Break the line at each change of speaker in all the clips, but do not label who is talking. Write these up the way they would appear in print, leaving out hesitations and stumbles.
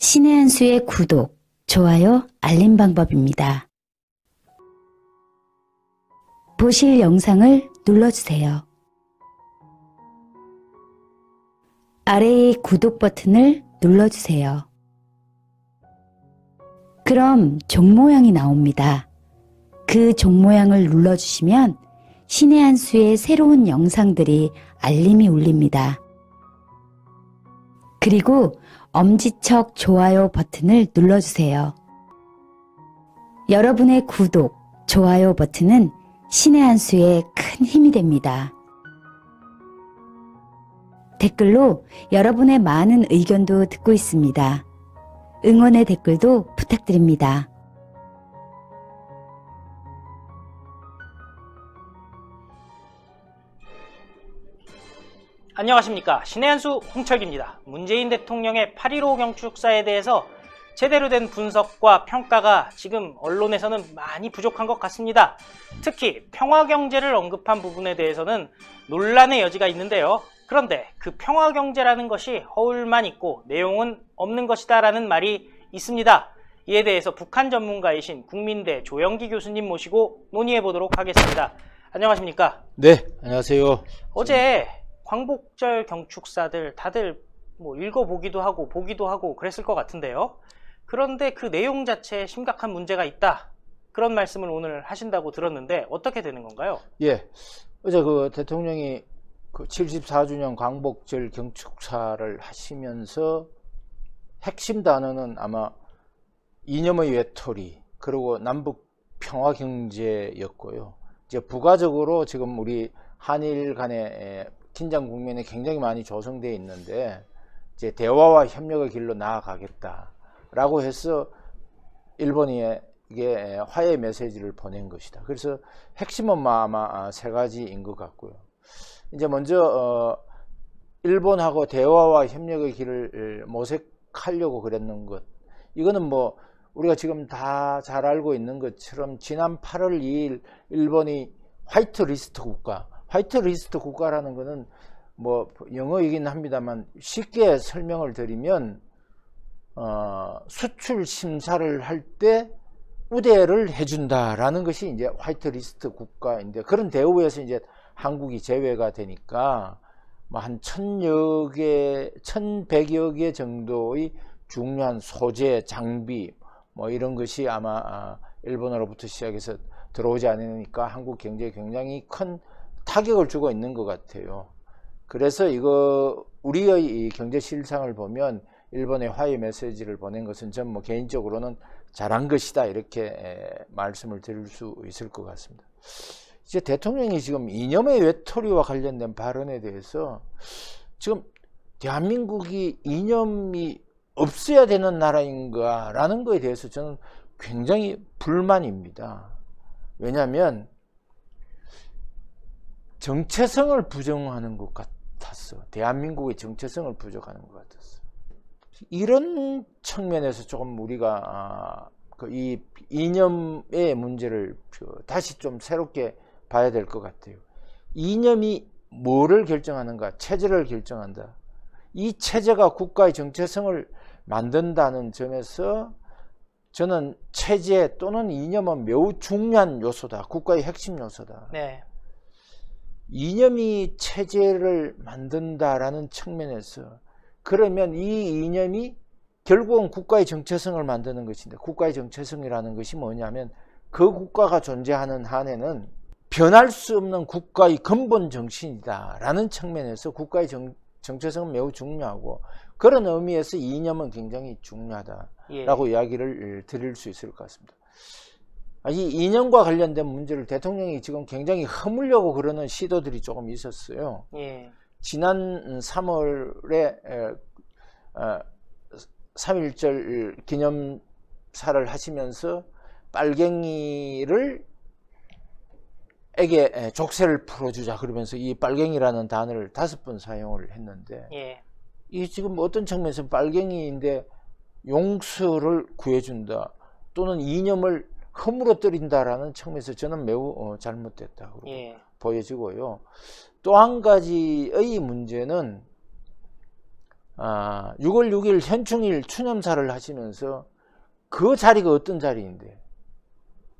신의 한 수의 구독, 좋아요, 알림 방법입니다. 보실 영상을 눌러주세요. 아래의 구독 버튼을 눌러주세요. 그럼 종 모양이 나옵니다. 그 종 모양을 눌러주시면 신의 한 수의 새로운 영상들이 알림이 울립니다. 그리고 엄지척 좋아요 버튼을 눌러주세요. 여러분의 구독, 좋아요 버튼은 신의 한 수에 큰 힘이 됩니다. 댓글로 여러분의 많은 의견도 듣고 있습니다. 응원의 댓글도 부탁드립니다.
안녕하십니까. 신의 한 수 홍철기입니다. 문재인 대통령의 8.15 경축사에 대해서 제대로 된 분석과 평가가 지금 언론에서는 많이 부족한 것 같습니다. 특히 평화경제를 언급한 부분에 대해서는 논란의 여지가 있는데요. 그런데 그 평화경제라는 것이 허울만 있고 내용은 없는 것이다 라는 말이 있습니다. 이에 대해서 북한 전문가이신 국민대 조영기 교수님 모시고 논의해 보도록 하겠습니다. 안녕하십니까?
네, 안녕하세요.
어제 광복절 경축사들 다들 뭐 읽어보기도 하고 보기도 하고 그랬을 것 같은데요. 그런데 그 내용 자체에 심각한 문제가 있다. 그런 말씀을 오늘 하신다고 들었는데 어떻게 되는 건가요?
예, 어제 그 대통령이 그 74주년 광복절 경축사를 하시면서 핵심 단어는 아마 이념의 외톨이 그리고 남북 평화 경제였고요. 이제 부가적으로 지금 우리 한일 간의 긴장 국면이 굉장히 많이 조성되어 있는데 이제 대화와 협력의 길로 나아가겠다라고 해서 일본이 이게 화해 메시지를 보낸 것이다. 그래서 핵심은 아마 세 가지인 것 같고요. 이제 먼저 일본하고 대화와 협력의 길을 모색하려고 그랬는 것. 이거는 뭐 우리가 지금 다 잘 알고 있는 것처럼 지난 8월 2일 일본이 화이트 리스트 국가라는 것은 뭐 영어이긴 합니다만 쉽게 설명을 드리면 수출 심사를 할 때 우대를 해준다라는 것이 이제 화이트 리스트 국가인데 그런 대우에서 이제 한국이 제외가 되니까 뭐 한 1100여 개 정도의 중요한 소재, 장비 뭐 이런 것이 아마 일본으로부터 시작해서 들어오지 않으니까 한국 경제에 굉장히 큰 타격을 주고 있는 것 같아요. 그래서 이거 우리의 이 경제 실상을 보면 일본의 화해 메시지를 보낸 것은 전 뭐 개인적으로는 잘한 것이다 이렇게 말씀을 드릴 수 있을 것 같습니다. 이제 대통령이 지금 이념의 외톨이와 관련된 발언에 대해서 지금 대한민국이 이념이 없어야 되는 나라인가 라는 거에 대해서 저는 굉장히 불만입니다. 왜냐하면 정체성을 부정하는 것 같았어. 대한민국의 정체성을 부정하는 것 같았어. 이런 측면에서 조금 우리가 이 이념의 문제를 다시 좀 새롭게 봐야 될 것 같아요. 이념이 뭐를 결정하는가? 체제를 결정한다. 이 체제가 국가의 정체성을 만든다는 점에서 저는 체제 또는 이념은 매우 중요한 요소다. 국가의 핵심 요소다.
네.
이념이 체제를 만든다라는 측면에서 그러면 이 이념이 결국은 국가의 정체성을 만드는 것인데 정체성이라는 정체성이라는 것이 뭐냐면 그 국가가 존재하는 한에는 변할 수 없는 국가의 근본 정신이다 라는 측면에서 국가의 정체성은 매우 중요하고 그런 의미에서 이념은 굉장히 중요하다라고 이야기를 드릴 수 있을 것 같습니다. 이 이념과 관련된 문제를 대통령이 지금 굉장히 허물려고 그러는 시도들이 조금 있었어요. 지난 3월에 3.1절 기념사를 하시면서 빨갱이를 에게 족쇄를 풀어주자 그러면서 이 빨갱이라는 단어를 5번 사용을 했는데 이 지금 어떤 측면에서 빨갱이인데 용서를 구해준다 또는 이념을 허물어뜨린다라는 측면에서 저는 매우 잘못됐다고 보여지고요. 또 한 가지의 문제는 6월 6일 현충일 추념사를 하시면서 그 자리가 어떤 자리인데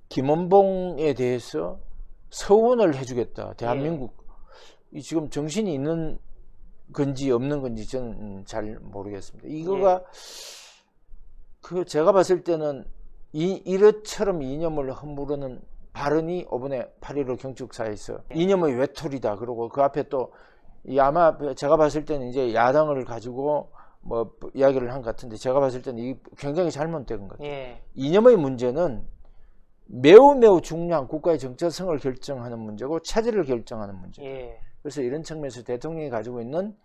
김원봉에 대해서 서원을 해주겠다. 대한민국 이 지금 정신이 있는 건지 없는 건지 저는 잘 모르겠습니다. 이거가 그 제가 봤을 때는 이처럼 이념을 허무르는 발언이 이번에 8.15 경축사에서 이념의 외톨이다. 그러고 그 앞에 또 아마 제가 봤을 때는 이제 야당을 가지고 뭐 이야기를 한 것 같은데 제가 봤을 때는 이 굉장히 잘못된 것 같아요. 이념의 문제는 매우 중요한 국가의 정체성을 결정하는 문제고 체제를 결정하는 문제. 그래서 이런 측면에서 대통령이 가지고 있는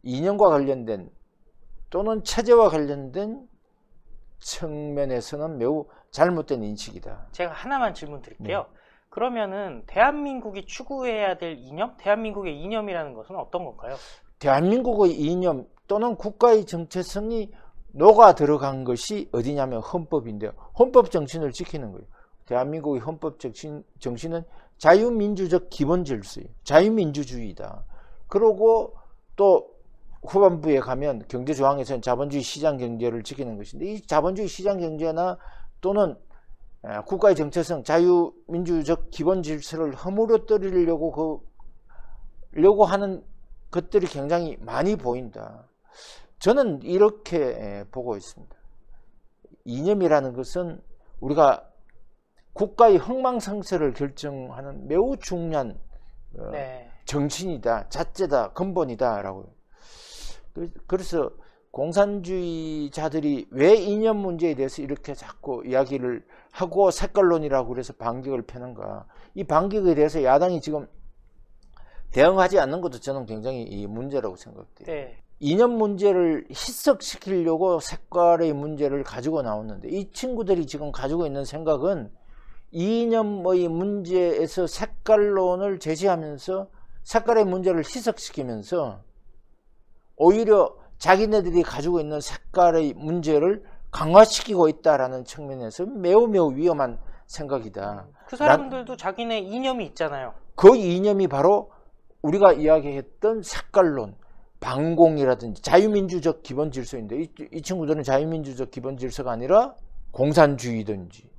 이념과 관련된 또는 체제와 관련된 측면에서는 매우 잘못된 인식이다.
제가 하나만 질문 드릴게요. 그러면은 대한민국이 추구해야 될 이념, 대한민국의 이념이라는 것은 어떤 건가요?
대한민국의 이념 또는 국가의 정체성이 녹아 들어간 것이 어디냐면 헌법인데요. 헌법 정신을 지키는 거예요. 대한민국의 헌법 정신은 자유민주적 기본 질서예요. 자유민주주의다. 그러고 또 후반부에 가면 경제조항에서는 자본주의 시장경제를 지키는 것인데 이 자본주의 시장경제나 또는 국가의 정체성, 자유민주적 기본 질서를 허물어뜨리려고 하는 것들이 굉장히 많이 보인다. 저는 이렇게 보고 있습니다. 이념이라는 것은 우리가 국가의 흥망성쇠를 결정하는 매우 중요한 정신이다, 자체다, 근본이다 라고. 그래서 공산주의자들이 왜 이념 문제에 대해서 이렇게 자꾸 이야기를 하고 색깔론이라고 그래서 반격을 펴는가. 이 반격에 대해서 야당이 지금 대응하지 않는 것도 저는 굉장히 이 문제라고 생각돼요. 이념 문제를 희석시키려고 색깔의 문제를 가지고 나왔는데 이 친구들이 지금 가지고 있는 생각은 이념의 문제에서 색깔론을 제시하면서 색깔의 문제를 희석시키면서 오히려 자기네들이 가지고 있는 색깔의 문제를 강화시키고 있다라는 측면에서 매우 위험한 생각이다.
그 사람들도 자기네 이념이 있잖아요.
그 이념이 바로 우리가 이야기했던 색깔론, 반공이라든지 자유민주적 기본 질서인데 이 친구들은 자유민주적 기본 질서가 아니라 공산주의든지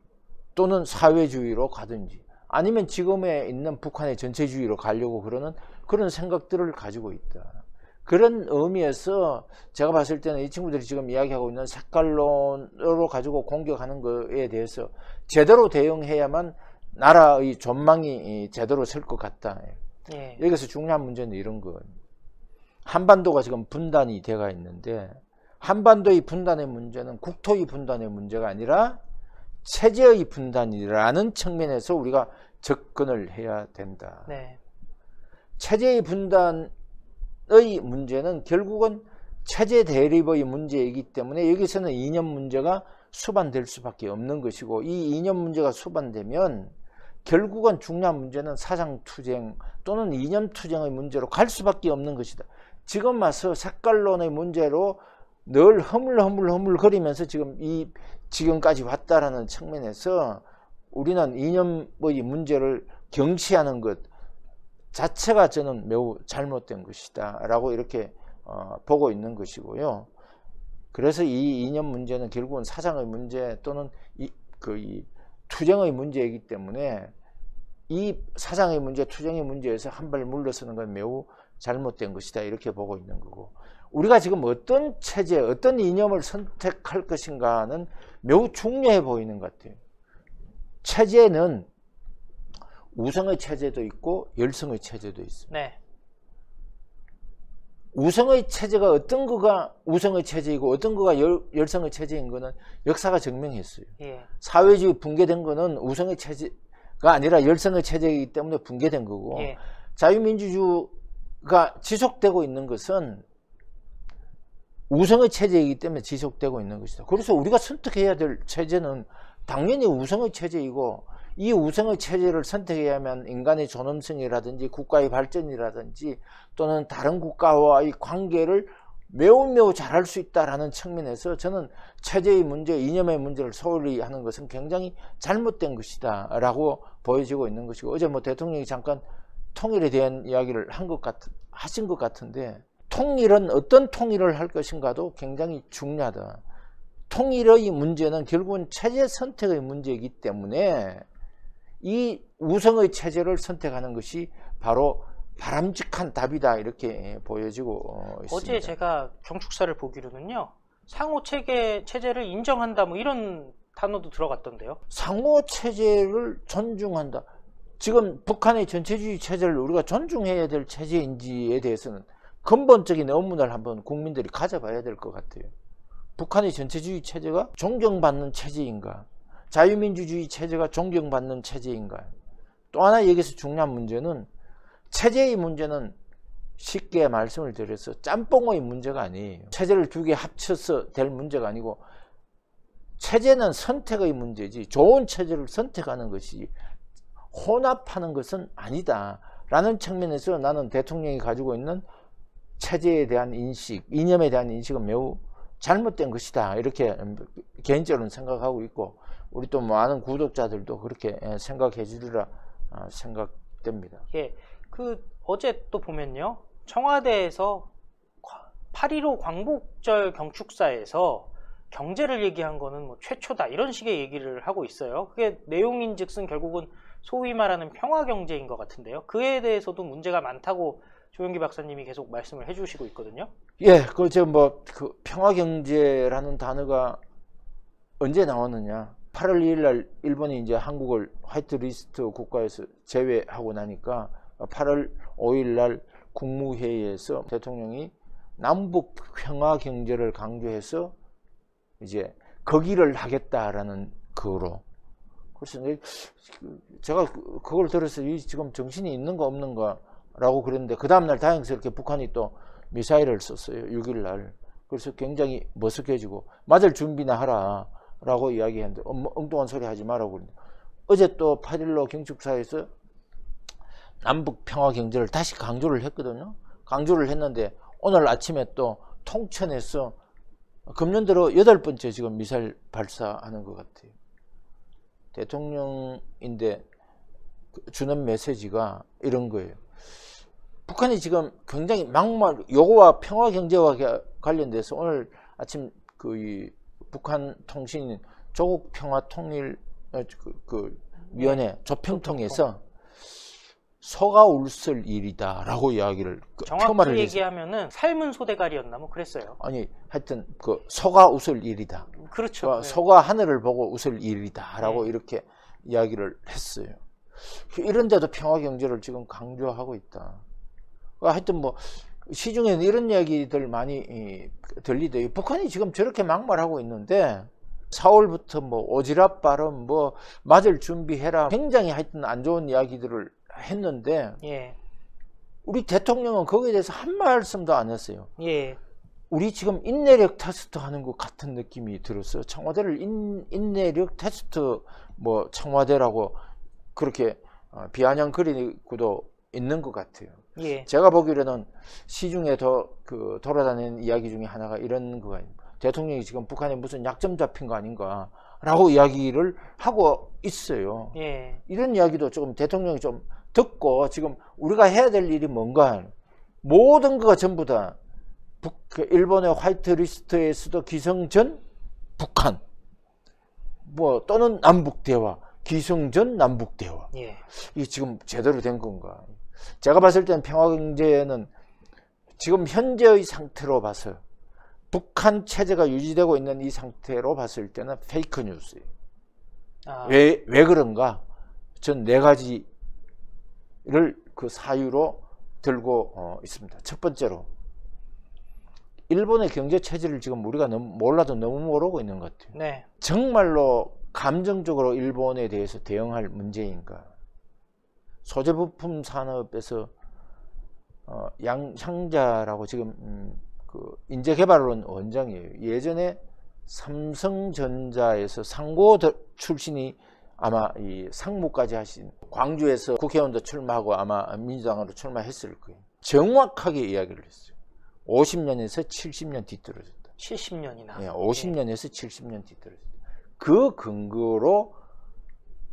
또는 사회주의로 가든지 아니면 지금에 있는 북한의 전체주의로 가려고 그러는 그런 생각들을 가지고 있다. 그런 의미에서 제가 봤을 때는 이 친구들이 지금 이야기하고 있는 색깔론으로 가지고 공격하는 거에 대해서 제대로 대응해야만 나라의 전망이 제대로 설 것 같다. 여기서 중요한 문제는 이런 거. 한반도가 지금 분단이 돼가 있는데 한반도의 분단의 문제는 국토의 분단의 문제가 아니라 체제의 분단이라는 측면에서 우리가 접근을 해야 된다. 체제의 분단의 문제는 결국은 체제 대립의 문제이기 때문에 여기서는 이념 문제가 수반될 수밖에 없는 것이고 이 이념 문제가 수반되면 결국은 중요한 문제는 사상투쟁 또는 이념투쟁의 문제로 갈 수밖에 없는 것이다. 지금 와서 색깔론의 문제로 늘 허물거리면서 지금까지 왔다라는 측면에서 우리는 이념의 문제를 경시하는 것 자체가 저는 매우 잘못된 것이다 라고 이렇게 보고 있는 것이고요. 그래서 이 이념 문제는 결국은 사상의 문제 또는 이 투쟁의 문제이기 때문에 이 사상의 문제, 투쟁의 문제에서 한 발 물러서는 건 매우 잘못된 것이다 이렇게 보고 있는 거고 우리가 지금 어떤 체제, 어떤 이념을 선택할 것인가는 매우 중요해 보이는 것 같아요. 체제는 우성의 체제도 있고 열성의 체제도 있습니다. 우성의 체제가 어떤 거가 우성의 체제이고 어떤 거가 열성의 체제인 거는 역사가 증명했어요. 사회주의 붕괴된 거는 우성의 체제가 아니라 열성의 체제이기 때문에 붕괴된 거고 자유민주주의가 지속되고 있는 것은 우성의 체제이기 때문에 지속되고 있는 것이다. 그래서 우리가 선택해야 될 체제는 당연히 우성의 체제이고 이 우성의 체제를 선택해야만 인간의 존엄성이라든지 국가의 발전이라든지 또는 다른 국가와의 관계를 매우 잘할 수 있다라는 측면에서 저는 체제의 문제, 이념의 문제를 소홀히 하는 것은 굉장히 잘못된 것이다 라고 보여지고 있는 것이고 어제 대통령이 잠깐 통일에 대한 이야기를 하신 것 같은데 통일은 어떤 통일을 할 것인가도 굉장히 중요하다. 통일의 문제는 결국은 체제 선택의 문제이기 때문에 이 우성의 체제를 선택하는 것이 바로 바람직한 답이다, 이렇게 보여지고 있습니다.
어제 제가 경축사를 보기로는요, 상호 체제를 인정한다 뭐 이런 단어도 들어갔던데요.
상호 체제를 존중한다. 지금 북한의 전체주의 체제를 우리가 존중해야 될 체제인지에 대해서는 근본적인 의문을 한번 국민들이 가져봐야 될 것 같아요. 북한의 전체주의 체제가 존경받는 체제인가? 자유민주주의 체제가 존경받는 체제인가? 또 하나 여기서 중요한 문제는, 체제의 문제는 쉽게 말씀을 드려서 짬뽕의 문제가 아니에요. 체제를 두 개 합쳐서 될 문제가 아니고, 체제는 선택의 문제지 좋은 체제를 선택하는 것이 혼합하는 것은 아니다 라는 측면에서 나는 대통령이 가지고 있는 체제에 대한 인식, 이념에 대한 인식은 매우 잘못된 것이다, 이렇게 개인적으로는 생각하고 있고, 우리 또 많은 구독자들도 그렇게 생각해 주리라 생각됩니다.
예, 어제 또 보면요, 청와대에서 8.15 광복절 경축사에서 경제를 얘기한 거는 뭐 최초다, 이런 식의 얘기를 하고 있어요. 그게 내용인즉슨 결국은 소위 말하는 평화경제인 것 같은데요. 그에 대해서도 문제가 많다고 조영기 박사님이 계속 말씀을 해주시고 있거든요.
예, 그 평화경제라는 단어가 언제 나왔느냐? 8월 2일 날 일본이 이제 한국을 화이트리스트 국가에서 제외하고 나니까 8월 5일 날 국무회의에서 대통령이 남북 평화경제를 강조해서 이제 거기를 하겠다라는 거로. 그래서 제가 그걸 들어서 지금 정신이 있는가 없는가라고 그랬는데, 그 다음날 다행스럽게 북한이 또 미사일을 썼어요, 6일 날. 그래서 굉장히 머쓱해지고 맞을 준비나 하라 라고 이야기했는데, 엉뚱한 소리 하지 말라고 그랬는데, 어제 또 8.15 경축사에서 남북 평화 경제를 다시 강조를 했거든요. 강조를 했는데 오늘 아침에 또 통천에서 금년 들어 8번째 지금 미사일 발사하는 것 같아요. 대통령인데 주는 메시지가 이런 거예요. 북한이 지금 굉장히 막말, 요거와 평화 경제와 관련돼서 오늘 아침 이 북한 통신인 조국 평화 통일 위원회 조평통에서 소가 울쓸 일이다 라고 이야기를
정확히 얘기하면은 삶은 소대가리였나 뭐 그랬어요.
아니 하여튼 소가 웃을 일이다.
그렇죠. 네.
소가 하늘을 보고 웃을 일이다 라고 이렇게 이야기를 했어요. 이런데도 평화경제를 지금 강조하고 있다. 하여튼 뭐 시중에는 이런 이야기들 많이 들리대요. 북한이 지금 저렇게 막말하고 있는데 4월부터 뭐 오지랖 발언, 뭐 맞을 준비해라, 굉장히 하여튼 안 좋은 이야기들을 했는데,
예.
우리 대통령은 거기에 대해서 한 말씀도 안 했어요.
예.
우리 지금 인내력 테스트 하는 것 같은 느낌이 들었어요. 청와대를 인내력 테스트 뭐 청와대라고 그렇게 비아냥거리고도 있는 것 같아요.
예.
제가 보기로는 시중에 돌아다니는 이야기 중에 하나가 이런 거예요. 대통령이 지금 북한에 무슨 약점 잡힌 거 아닌가 라고 이야기를 하고 있어요.
예.
이런 이야기도 조금 대통령이 좀 듣고, 지금 우리가 해야 될 일이 뭔가, 모든 거가 전부 다 일본의 화이트리스트에서도 기승전 북한, 뭐 또는 남북대화, 기승전 남북대화,
예.
이게 지금 제대로 된 건가? 제가 봤을 때는 평화경제는 지금 현재의 상태로 봐서, 북한 체제가 유지되고 있는 이 상태로 봤을 때는 페이크 뉴스예요. 왜 그런가? 전 4가지를 그 사유로 들고 있습니다. 첫 번째로, 일본의 경제 체제를 지금 우리가 몰라도 너무 모르고 있는 것 같아요.
네.
정말로 감정적으로 일본에 대해서 대응할 문제인가? 소재 부품 산업에서 양향자라고 지금 인재개발원 원장이에요. 예전에 삼성전자에서 상고 출신이 아마 이 상무까지 하신, 광주에서 국회의원도 출마하고 아마 민주당으로 출마했을 거예요. 정확하게 이야기를 했어요. 50년에서 70년 뒤떨어졌다.
70년이나.
네, 50년에서 70년 뒤떨어졌다. 그 근거로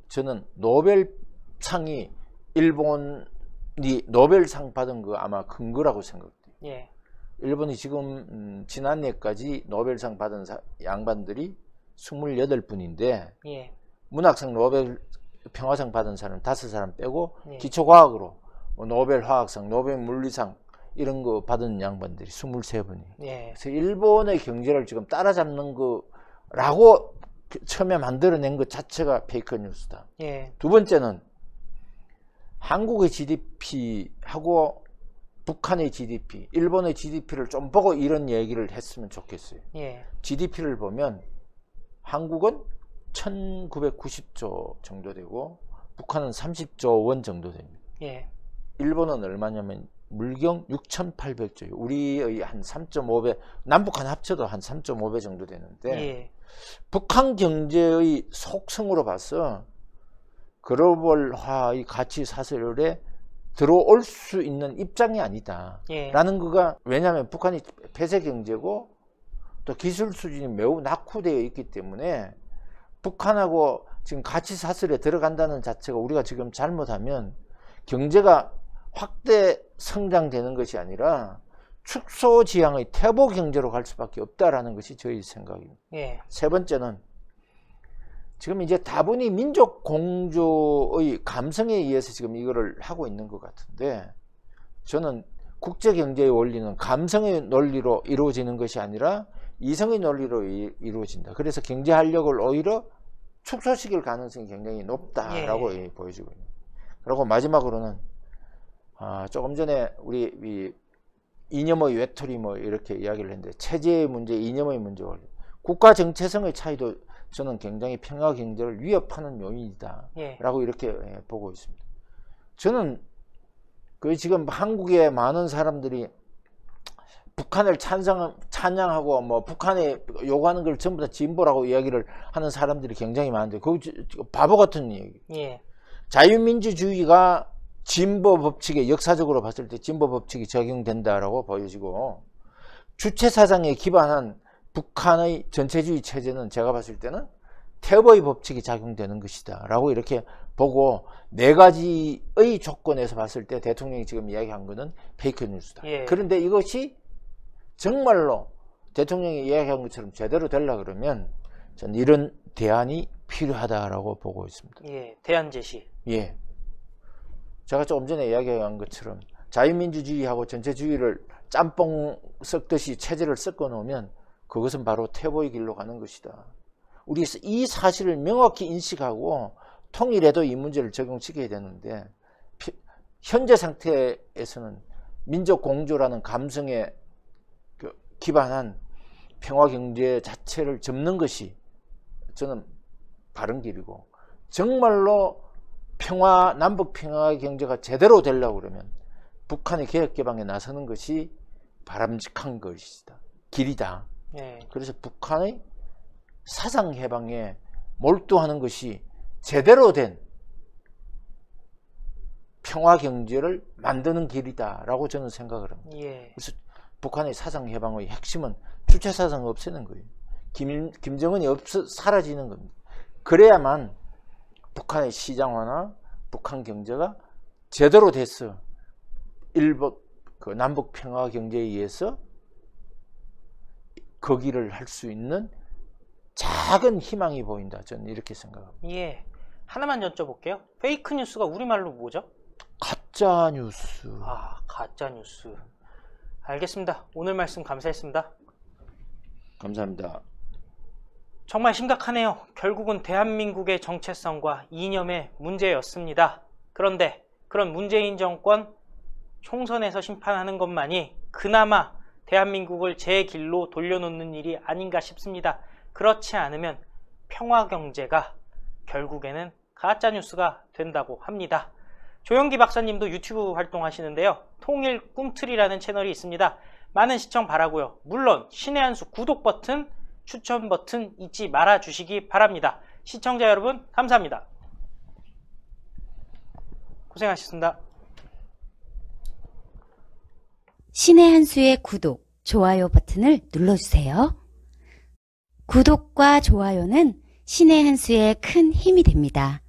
저는 노벨상이 일본이 노벨상 받은 거 아마 근거라고 생각돼요.
예.
일본이 지금 지난해까지 노벨상 받은 양반들이 28분인데
예.
문학상 노벨 평화상 받은 사람 5사람 빼고
예.
기초과학으로 노벨 화학상, 노벨 물리상 이런 거 받은 양반들이 23분이.
예.
그래서 일본의 경제를 지금 따라잡는 거라고 처음에 만들어낸 것 자체가 페이크 뉴스다.
예.
두 번째는 한국의 GDP하고 북한의 GDP, 일본의 GDP를 좀 보고 이런 얘기를 했으면 좋겠어요.
예.
GDP를 보면 한국은 1990조 정도 되고 북한은 30조 원 정도 됩니다.
예.
일본은 얼마냐면 물경 6,800조예요. 우리의 한 3.5배, 남북한 합쳐도 한 3.5배 정도 되는데
예.
북한 경제의 속성으로 봐서 글로벌화의 가치 사슬에 들어올 수 있는 입장이 아니다.
예.
라는 거가, 왜냐하면 북한이 폐쇄 경제고 또 기술 수준이 매우 낙후되어 있기 때문에 북한하고 지금 가치 사슬에 들어간다는 자체가 우리가 지금 잘못하면 경제가 확대 성장되는 것이 아니라 축소지향의 퇴보 경제로 갈 수밖에 없다라는 것이 저희 생각입니다.
예.
세 번째는 지금 이제 다분히 민족 공조의 감성에 의해서 지금 이거를 하고 있는 것 같은데, 저는 국제 경제의 원리는 감성의 논리로 이루어지는 것이 아니라 이성의 논리로 이루어진다. 그래서 경제 활력을 오히려 축소시킬 가능성이 굉장히 높다라고
예.
보여지고 있습니다. 그리고 마지막으로는 조금 전에 우리 이념의 외톨이 뭐 이렇게 이야기를 했는데, 체제의 문제, 이념의 문제와 국가 정체성의 차이도 저는 굉장히 평화 경제를 위협하는 요인이다 라고 이렇게 보고 있습니다. 저는 지금 한국의 많은 사람들이 북한을 찬양하고 뭐 북한에 요구하는 걸 전부 다 진보라고 이야기를 하는 사람들이 굉장히 많은데, 그거 바보 같은 얘기.
예.
자유민주주의가 진보 법칙에, 역사적으로 봤을 때 진보 법칙이 적용된다라고 보여지고, 주체사상에 기반한 북한의 전체주의 체제는 제가 봤을 때는 태보의 법칙이 작용되는 것이다 라고 이렇게 보고, 4가지의 조건에서 봤을 때 대통령이 지금 이야기한 것은 페이크 뉴스다.
예.
그런데 이것이 정말로 대통령이 이야기한 것처럼 제대로 되려고 그러면 저는 이런 대안이 필요하다라고 보고 있습니다.
예. 대안 제시.
예. 제가 조금 전에 이야기한 것처럼 자유민주주의하고 전체주의를 짬뽕 섞듯이 체제를 섞어 놓으면 그것은 바로 퇴보의 길로 가는 것이다. 우리 이 사실을 명확히 인식하고 통일에도 이 문제를 적용시켜야 되는데, 현재 상태에서는 민족 공조라는 감성에 기반한 평화 경제 자체를 접는 것이 저는 바른 길이고, 정말로 남북 평화 경제가 제대로 되려고 그러면 북한의 개혁 개방에 나서는 것이 바람직한 것이다. 길이다.
예.
그래서 북한의 사상 해방에 몰두하는 것이 제대로 된 평화 경제를 만드는 길이다라고 저는 생각을 합니다.
예.
그래서 북한의 사상 해방의 핵심은 주체 사상을 없애는 거예요. 김정은이 사라지는 겁니다. 그래야만 북한의 시장화나 북한 경제가 제대로 돼서 남북 평화 경제에 의해서 거기를 할 수 있는 작은 희망이 보인다. 저는 이렇게 생각합니다.
예. 하나만 여쭤볼게요. 페이크 뉴스가 우리말로 뭐죠?
가짜 뉴스.
가짜 뉴스. 알겠습니다. 오늘 말씀 감사했습니다.
감사합니다.
정말 심각하네요. 결국은 대한민국의 정체성과 이념의 문제였습니다. 그런데 그런 문재인 정권 총선에서 심판하는 것만이 그나마 대한민국을 제 길로 돌려놓는 일이 아닌가 싶습니다. 그렇지 않으면 평화경제가 결국에는 가짜뉴스가 된다고 합니다. 조영기 박사님도 유튜브 활동하시는데요. 통일 꿈틀이라는 채널이 있습니다. 많은 시청 바라고요. 물론 신의 한 수 구독 버튼, 추천 버튼 잊지 말아 주시기 바랍니다. 시청자 여러분 감사합니다. 고생하셨습니다.
신의 한 수의 구독, 좋아요 버튼을 눌러주세요. 구독과 좋아요는 신의 한 수의 큰 힘이 됩니다.